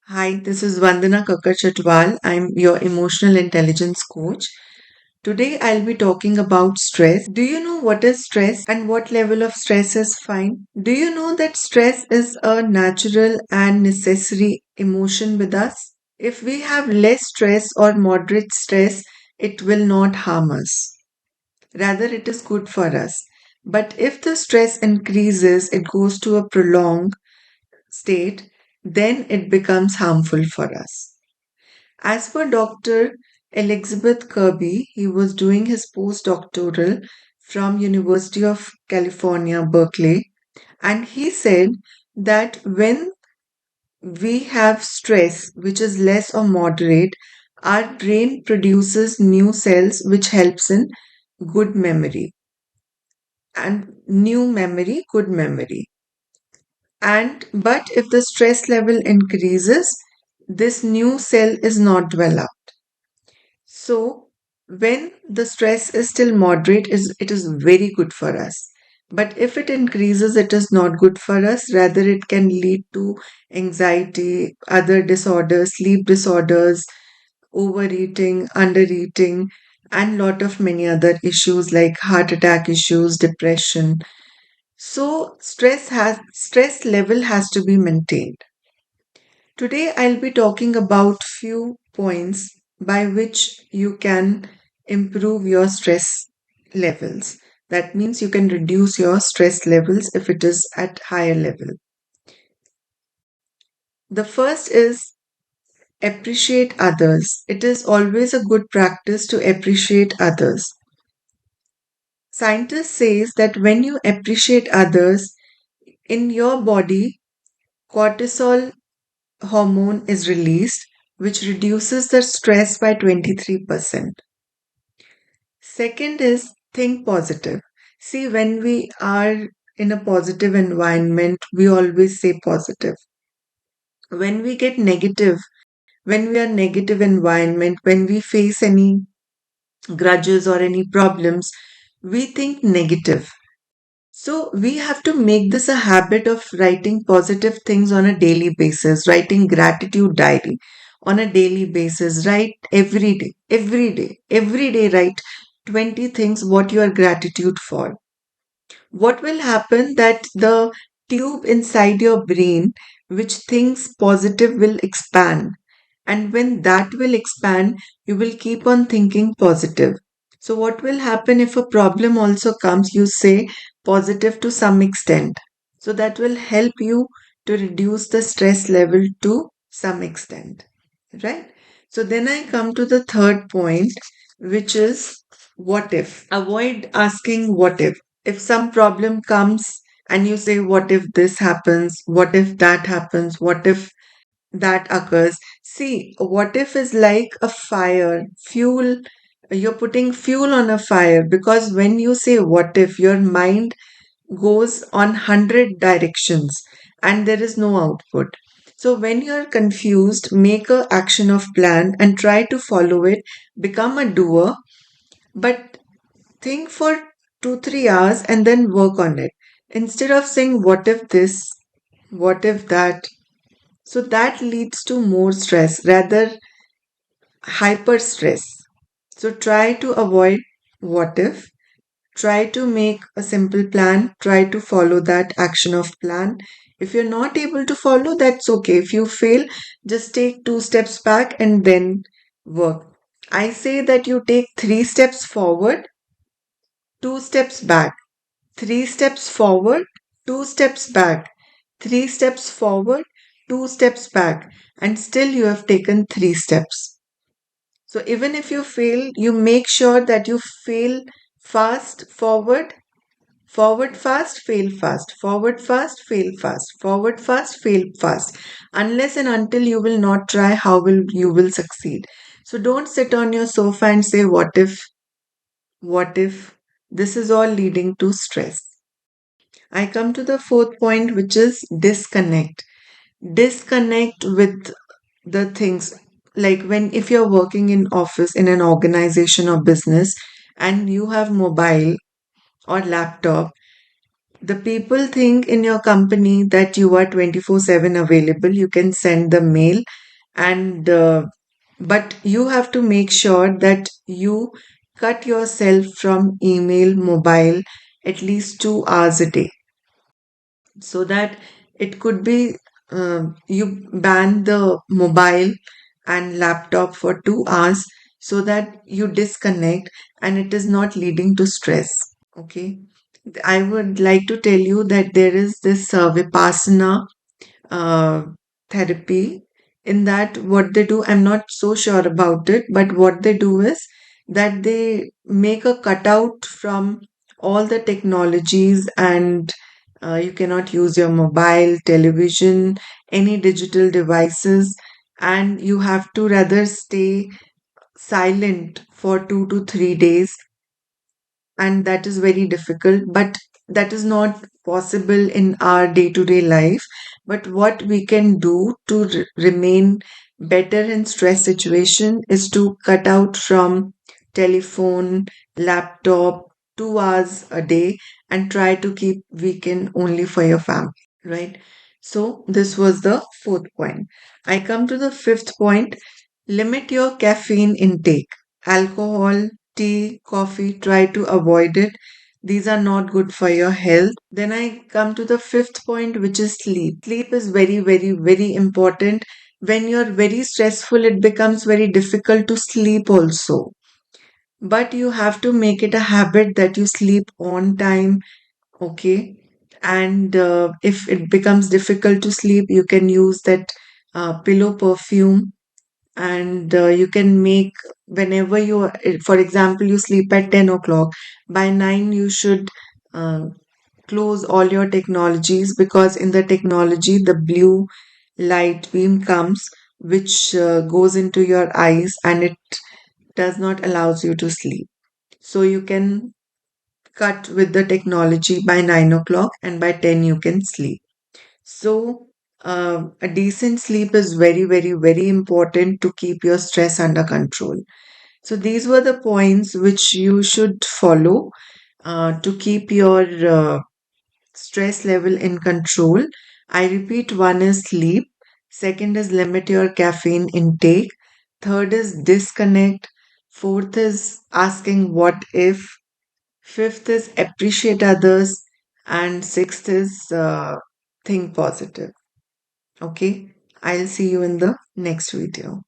Hi, this is Vandana Kakar I'm your emotional intelligence coach. Today I'll be talking about stress. Do you know what is stress and what level of stress is fine? Do you know that stress is a natural and necessary emotion with us? If we have less stress or moderate stress, it will not harm us. Rather, it is good for us. But if the stress increases, it goes to a prolonged state, then it becomes harmful for us. As per Dr. Elizabeth Kirby, he was doing his postdoctoral from University of California, Berkeley, and he said that when we have stress which is less or moderate, our brain produces new cells which helps in good memory and new memory, good memory. And but if the stress level increases, this new cell is not developed. So when the stress is still moderate, it is very good for us. But if it increases, it is not good for us. Rather, it can lead to anxiety, other disorders, sleep disorders, overeating, undereating, and lot of many other issues like heart attack issues, depression. So stress level has to be maintained. Today I'll be talking about few points by which you can improve your stress levels. That means you can reduce your stress levels if it is at higher level. The first is appreciate others. It is always a good practice to appreciate others. Scientists says that when you appreciate others in your body, cortisol hormone is released, which reduces the stress by 23%. Second is think positive. See, when we are in a positive environment, we always say positive. When we get negative, when we are negative environment, when we face any grudges or any problems, we think negative. So we have to make this a habit of writing positive things on a daily basis, writing gratitude diary on a daily basis, write every day, write 20 things what you are gratitude for. What will happen that the tube inside your brain which thinks positive will expand, and when that will expand, you will keep on thinking positive. So what will happen if a problem also comes, you say positive to some extent. So that will help you to reduce the stress level to some extent, right? So then I come to the third point, which is what if. Avoid asking what if. If some problem comes and you say, what if this happens? What if that happens? What if that occurs? See, what if is like a fire, fuel. You're putting fuel on a fire because when you say what if, your mind goes on 100 directions and there is no output. So when you're confused, make a action of plan and try to follow it, become a doer, but think for 2 3 hours and then work on it instead of saying what if this, what if that. So that leads to more stress, rather hyper stress. So try to avoid what if. Try to make a simple plan. Try to follow that action of plan. If you're not able to follow, that's okay. If you fail, just take 2 steps back and then work. I say that you take 3 steps forward, 2 steps back, 3 steps forward, 2 steps back, 3 steps forward, 2 steps back, and still you have taken 3 steps. So even if you fail, you make sure that you fail fast, forward, forward fast, fail fast, forward fast, fail fast, forward fast, fail fast. Unless and until you will not try, how will you will succeed? So don't sit on your sofa and say, what if, what if? This is all leading to stress. I come to the fourth point, which is disconnect. Disconnect with the things, like when if you're working in office in an organization or business and you have mobile or laptop, The people think in your company that you are 24/7 available. You can send the mail, and but you have to make sure that you cut yourself from email, mobile at least 2 hours a day, so that it could be you ban the mobile and laptop for 2 hours so that you disconnect and it is not leading to stress. Okay. I would like to tell you that there is this Vipassana uh, therapy. In that, what they do, I'm not so sure about it, but what they do is that they make a cutout from all the technologies, and you cannot use your mobile, television, any digital devices, and you have to rather stay silent for 2 to 3 days, and that is very difficult, but that is not possible in our day to day life. But what we can do to remain better in stress situation is to cut out from telephone, laptop 2 hours a day, and try to keep weekend only for your family, right? So this was the fourth point. I come to the fifth point. Limit your caffeine intake. Alcohol, tea, coffee, try to avoid it. These are not good for your health. Then I come to the fifth point, which is sleep. Sleep is very, very, very important. When you're very stressful, it becomes very difficult to sleep also. But you have to make it a habit that you sleep on time, okay? And if it becomes difficult to sleep, you can use that pillow perfume, and you can make whenever you for example, you sleep at 10 o'clock, by 9 you should uh, close all your technologies, because in the technology the blue light beam comes, which goes into your eyes, and it does not allows you to sleep. So you can cut with the technology by 9 o'clock, and by 10 you can sleep. So, a decent sleep is very, very, very important to keep your stress under control. So, these were the points which you should follow to keep your stress level in control. I repeat, one is sleep, second is limit your caffeine intake, third is disconnect, fourth is asking what if, fifth is appreciate others, and sixth is think positive. Okay, I'll see you in the next video.